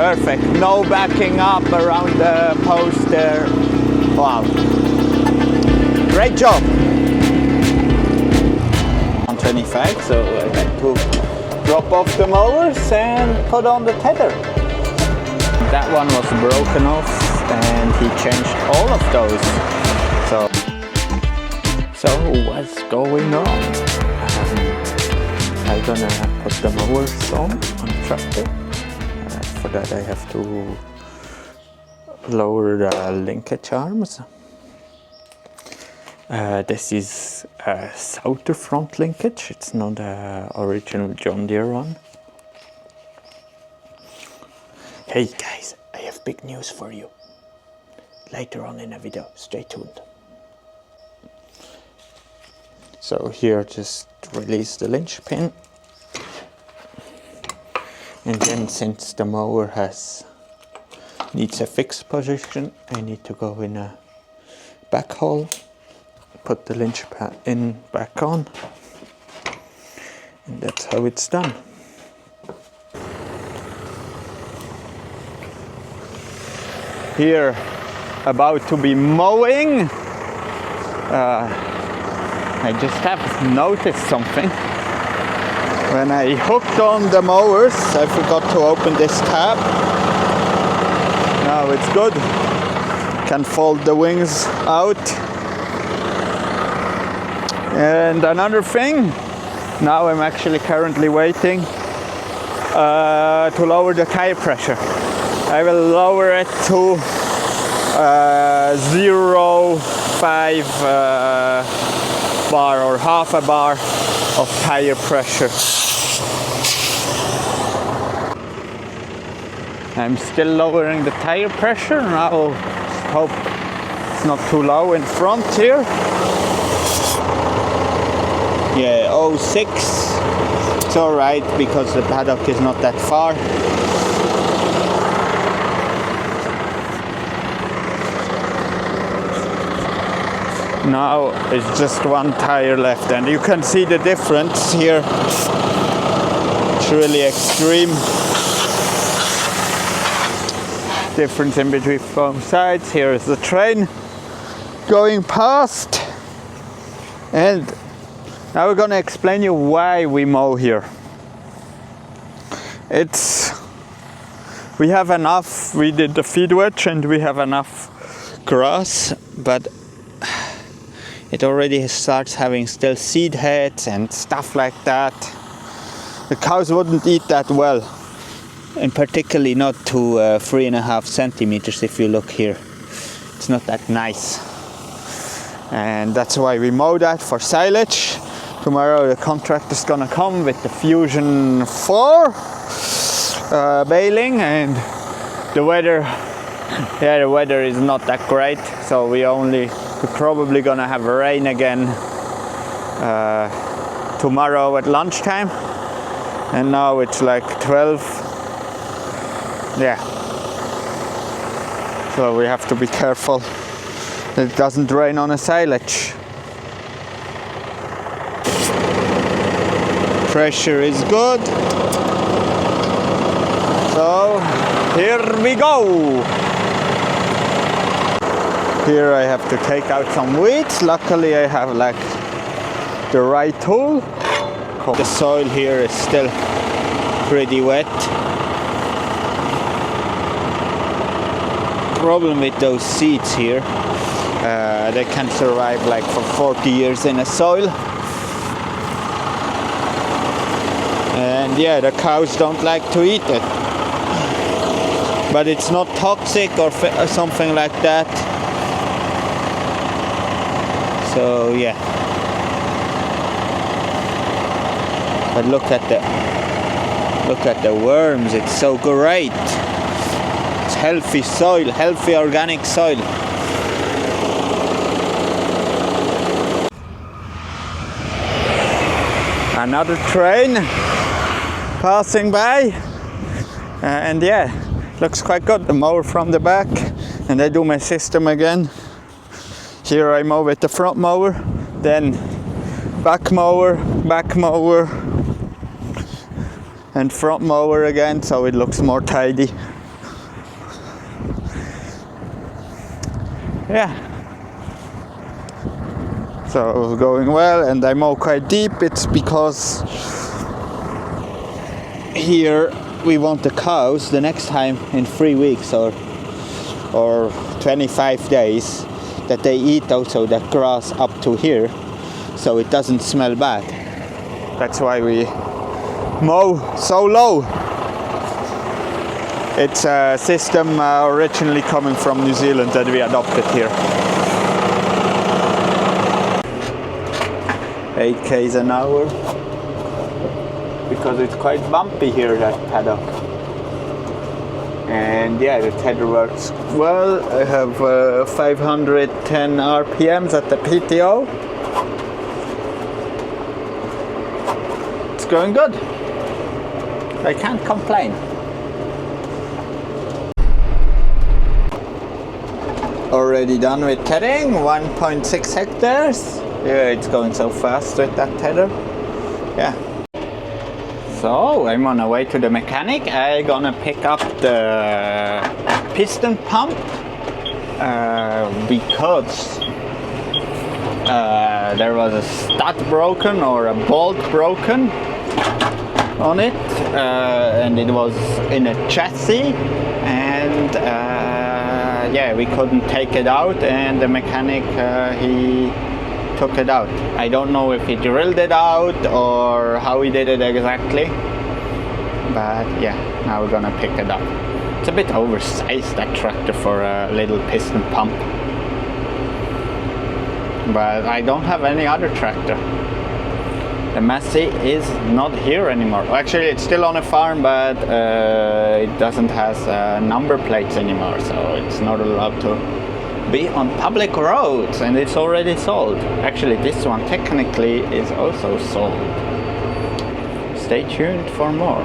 Perfect, no backing up around the post there. Wow, great job. 125, so I had to drop off the mowers and put on the tether. That one was broken off and he changed all of those. So what's going on? I'm gonna put the mowers on the tractor. For that I have to lower the linkage arms. This is a Sauter front linkage, it's not the original John Deere one. Hey guys, I have big news for you. Later on in the video, stay tuned. So here just release the linch pin. And then since the mower needs a fixed position, I need to go in a back hole, put the linch pin back on, and that's how it's done. Here, about to be mowing, I just have noticed something. When I hooked on the mowers, I forgot to open this tab. Now it's good. Can fold the wings out. And another thing, now I'm actually currently waiting to lower the tire pressure. I will lower it to 0.5 bar or half a bar of tire pressure. I'm still lowering the tire pressure. Now hope it's not too low in front here. Yeah, 0.6. It's alright because the paddock is not that far. Now it's just one tire left and you can see the difference here. It's really extreme. Difference in between both sides. Here is the train going past. And now we're gonna explain you why we mow here. We have enough, we did the feed wedge and we have enough grass, but it already starts having still seed heads and stuff like that. The cows wouldn't eat that well, and particularly not to 3.5 centimeters if you look here. It's not that nice. And that's why we mow that for silage. Tomorrow the contractor is gonna come with the Fusion 4 baling, and the weather is not that great, so we're probably gonna have rain again tomorrow at lunchtime, and now it's like 12. Yeah, so we have to be careful that it doesn't rain on a silage. Pressure is good, so here we go. Here I have to take out some weeds. Luckily I have like the right tool. The soil here is still pretty wet. Problem with those seeds here, they can survive like for 40 years in a soil. And yeah, the cows don't like to eat it. But it's not toxic or something like that. So yeah. But look at the worms, it's so great. It's healthy soil, healthy organic soil. Another train passing by, and yeah, looks quite good. The mower from the back, and I do my system again. Here I mow with the front mower, then back mower, and front mower again, so it looks more tidy. yeah. So going well, and I mow quite deep. It's because here we want the cows the next time in 3 weeks or 25 days that they eat also that grass up to here, so it doesn't smell bad. That's why we mow so low. It's a system originally coming from New Zealand that we adopted here. 8 k's an hour, because it's quite bumpy here, that paddock. And yeah, the tether works well. I have 510 RPMs at the PTO. It's going good. I can't complain. Already done with tedding, 1.6 hectares. Yeah, it's going so fast with that tether. Yeah. So I'm on the way to the mechanic. I'm gonna pick up the piston pump because there was a stud broken or a bolt broken on it, and it was in a chassis, and yeah, we couldn't take it out, and the mechanic he took it out. I don't know if he drilled it out or how he did it exactly, but yeah, now we're gonna pick it up. It's a bit oversized, that tractor, for a little piston pump, but I don't have any other tractor. The Massey is not here anymore. Actually, it's still on a farm, but it doesn't have number plates anymore, so it's not allowed to be on public roads, and it's already sold. Actually, this one technically is also sold. Stay tuned for more.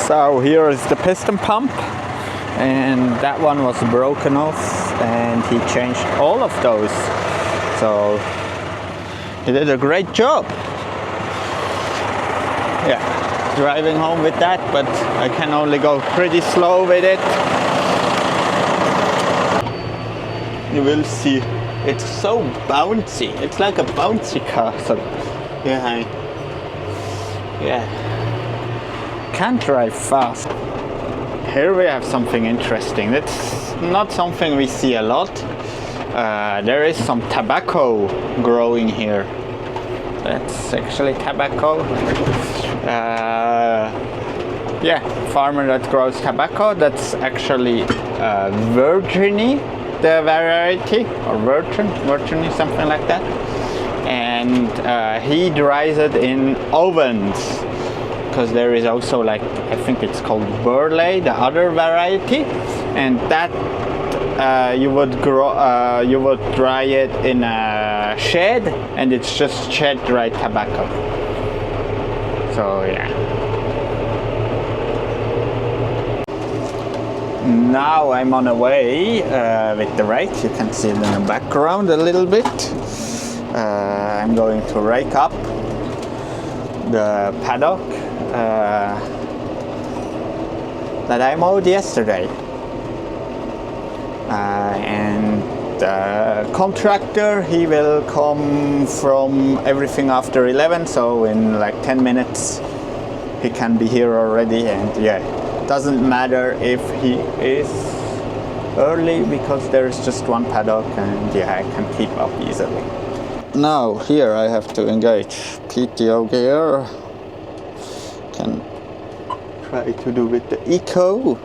So here is the piston pump, and that one was broken off, and he changed all of those. So he did a great job. Yeah, driving home with that, but I can only go pretty slow with it. You will see, it's so bouncy. It's like a bouncy castle. Yeah, can't drive fast. Here we have something interesting. It's not something we see a lot. There is some tobacco growing here. That's actually tobacco. Yeah, farmer that grows tobacco. That's actually Virginie, the variety, or Virginie, something like that. And he dries it in ovens, because there is also, like, I think it's called Burley, the other variety, and that you would dry it in a shed, and it's just shed dried tobacco. So yeah. Now I'm on the way with the rake. You can see it in the background a little bit. I'm going to rake up the paddock that I mowed yesterday. And the contractor, he will come from everything after 11, so in like 10 minutes he can be here already. And yeah, doesn't matter if he is early, because there is just one paddock, and yeah, I can keep up easily. Now here I have to engage PTO gear. Can try to do with the Eco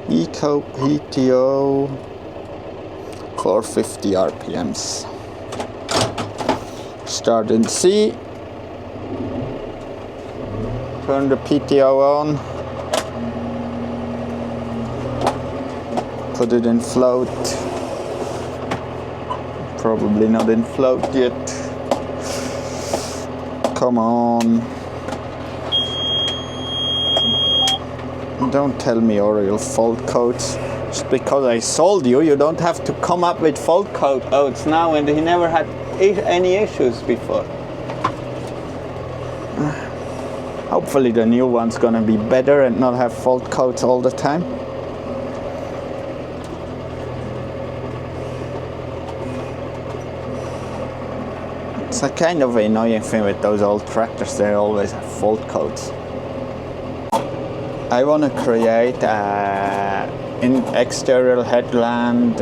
PTO 450 RPMs. Start in C. Turn the PTO on. Put it in float. Probably not in float yet. Come on. Don't tell me Oriole fault codes. Just because I sold you, you don't have to come up with fault codes now, and he never had any issues before. Hopefully the new one's gonna be better and not have fault codes all the time. a kind of annoying thing with those old tractors, they always have fault codes. I want to create an exterior headland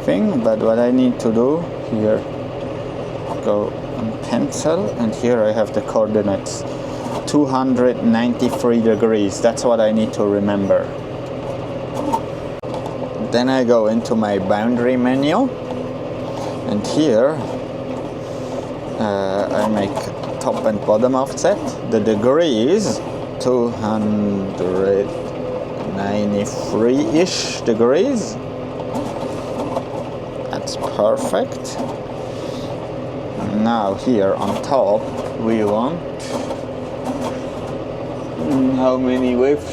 thing, but what I need to do here, go on pencil, and here I have the coordinates 293 degrees. That's what I need to remember. Then I go into my boundary menu, and here I make top and bottom offset. The degrees 293-ish degrees. That's perfect. Now here on top we want how many width?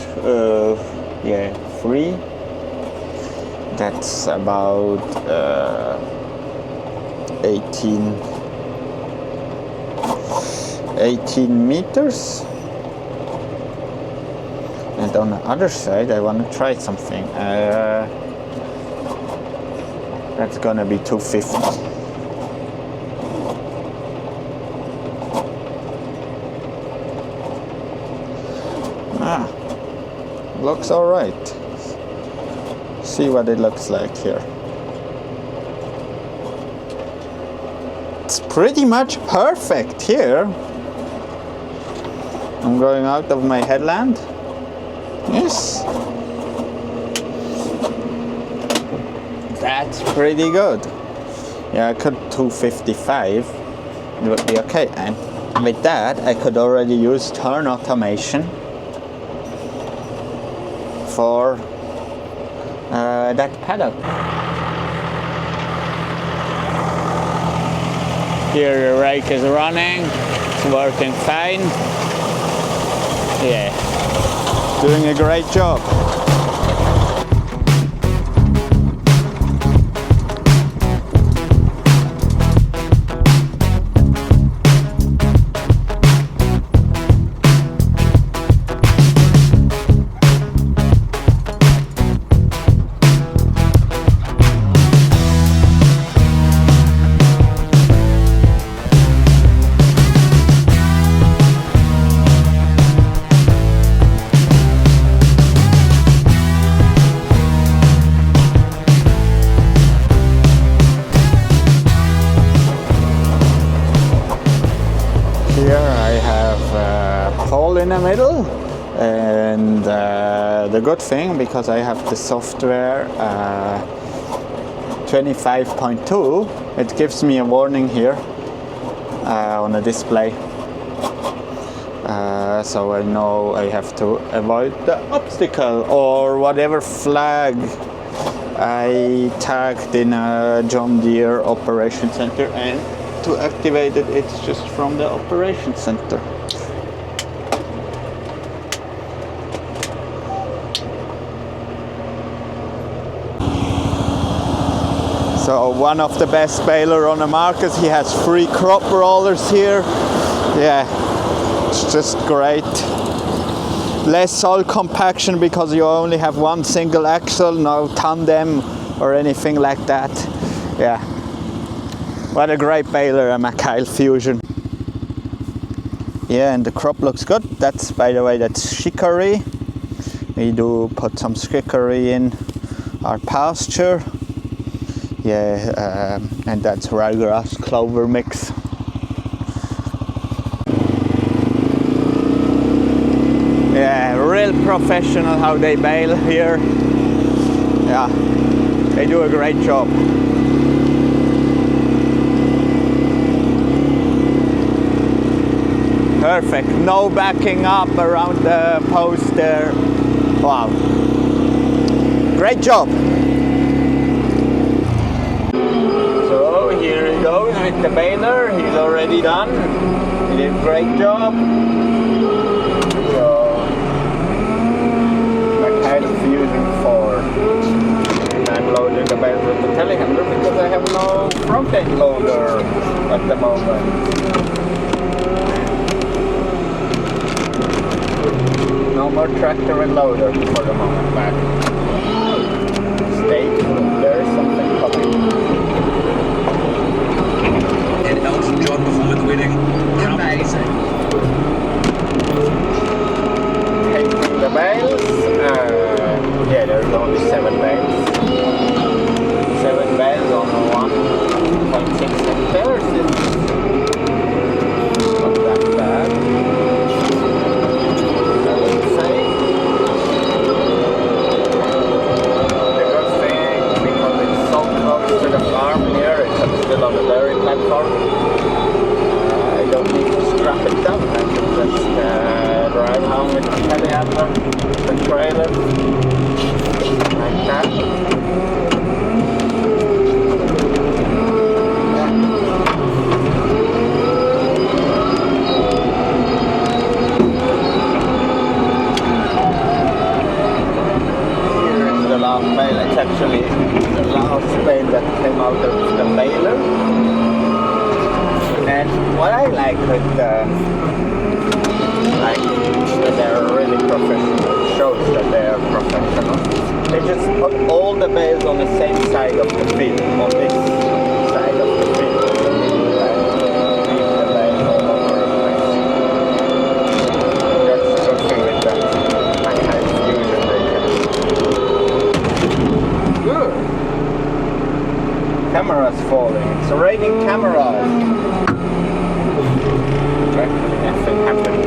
3. That's about 18 meters. And on the other side I want to try something. That's gonna be 250. Looks alright. See what it looks like here. It's pretty much perfect here. I'm going out of my headland. Yes. That's pretty good. Yeah, I could 255. It would be okay. And with that, I could already use turn automation for that paddock. Here the rake is running. It's working fine. Yeah, doing a great job. In the middle, and the good thing, because I have the software 25.2, it gives me a warning here on the display, so I know I have to avoid the obstacle or whatever flag I tagged in a John Deere operation center, and to activate it, it's just from the operation center. So one of the best baler on the market. He has 3 crop rollers here. Yeah, it's just great. Less soil compaction because you only have one single axle, no tandem or anything like that. Yeah, what a great baler, a Mchale Fusion. Yeah, and the crop looks good. That's, by the way, that's chicory. We do put some chicory in our pasture. Yeah, and that's ryegrass clover mix. Yeah, real professional how they bale here. Yeah, they do a great job. Perfect, no backing up around the post there. Wow, great job. Here he goes with the baler. He's already done. He did a great job. So, Mchale Fusion 4. And I'm loading the baler with the telehandler because I have no front end loader at the moment. No more tractor and loader for the moment, but stay tuned. There's something coming. And John behind the wheeling. Amazing. Taking the bales. Yeah, there's only 7 bales. 7 bales on 1.6 hectares. It's not that bad, I would say. The good thing, because it's so close to the farm here, it's still on the dairy platform. I don't need to strap it down. I can just drive home with the telehandler, the trailer, like that. Here is the last bale. It's actually the last bale that came out of the baler. And what I like with like that they're really professional, it shows that they are professional. They just put all the bales on the same side of the field, on this side of the field. Leave the bale all over the place. That's the good thing with that Mchale Fusion they can. Good. Camera's falling. It's raining cameras. Nothing happened.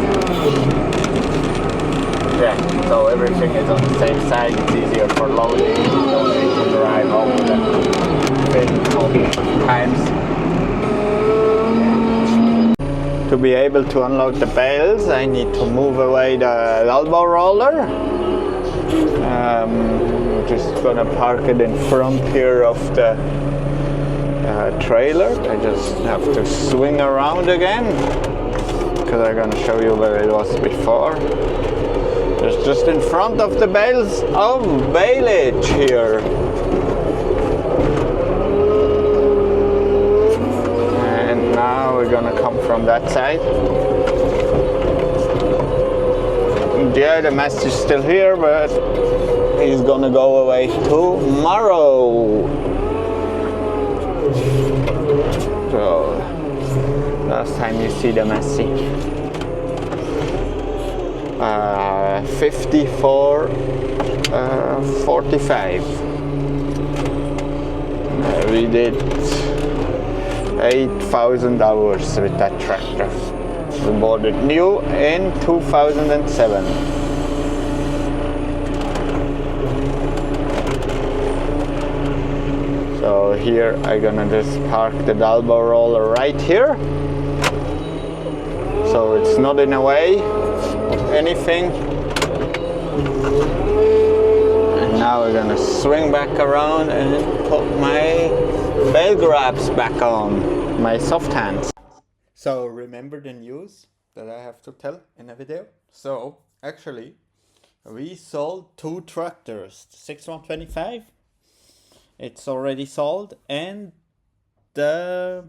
Yeah, so everything is on the same side. It's easier for loading. You don't need to drive over the field all the times. To be able to unload the bales, I need to move away the elbow roller. I'm just gonna park it in front here of the trailer. I just have to swing around again, because I'm going to show you where it was before. It's just in front of the bales of baleage here. And now we're going to come from that side. Yeah, the mess is still here, but he's going to go away tomorrow. So, last time you see the Messi. 54.45. We did 8,000 hours with that tractor. We bought it new in 2007. So here I'm gonna just park the elbow roller right here, so it's not in the way of anything. And now we're gonna swing back around and put my bale grabs back on, my soft hands. So remember the news that I have to tell in a video? So actually we sold 2 tractors, the 6125. It's already sold, and the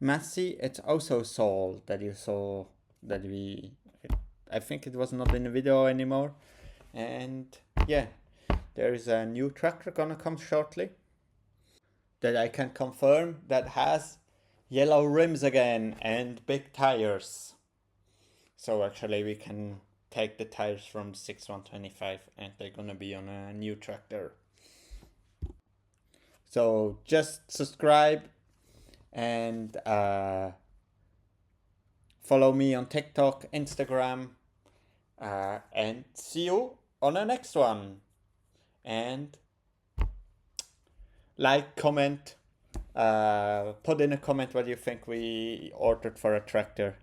Massey, it's also sold, that you saw, that I think it was not in the video anymore. And yeah, there is a new tractor gonna come shortly that I can confirm, that has yellow rims again and big tires. So actually we can take the tires from the 6125 and they're gonna be on a new tractor. So just subscribe and follow me on TikTok, Instagram, and see you on the next one. And like, comment, put in a comment what you think we ordered for a tractor.